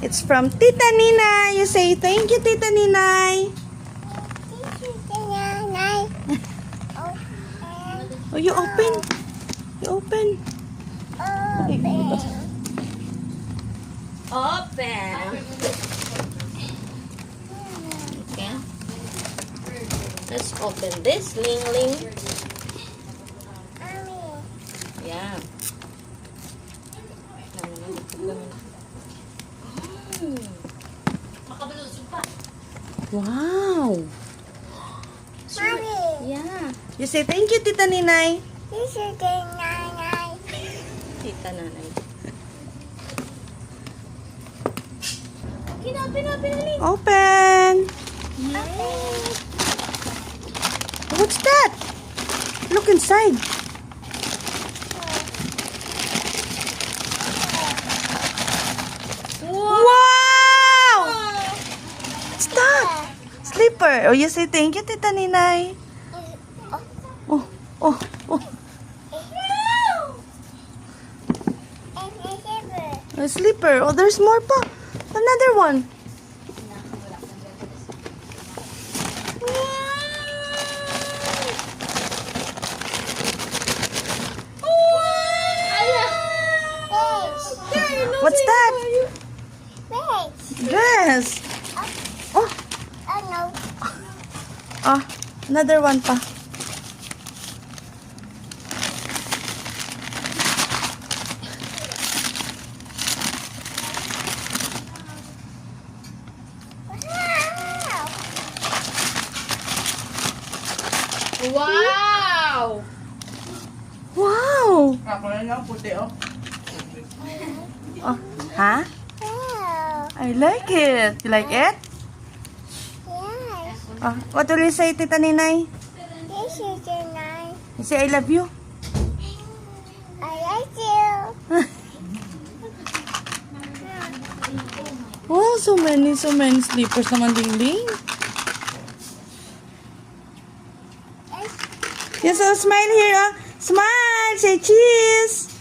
It's from Tita Ninay. You say thank you, Tita Ninay. Oh, you open. You open. Open. Okay. Let's open this. Ling ling. Yeah. Wow. Yeah. You say thank you, Tita Ninay. Tita nanay. Open. Open. What's that? Look inside. Wow! What's that? Slipper. Oh, you say thank you, Tita Ninay. Oh, oh, oh. A slipper. Oh, there's more pa. Another one. What's that? Dress. Oh, oh, another one pa. Wow! Wow. Ako na lang, puti oh. Oh, huh? I like it. You like it? Oh, what will you say, Tita Ninay? You say I love you? Oh, so many slippers naman, Dingding. Yes, so smile here, oh. Smile, say cheese.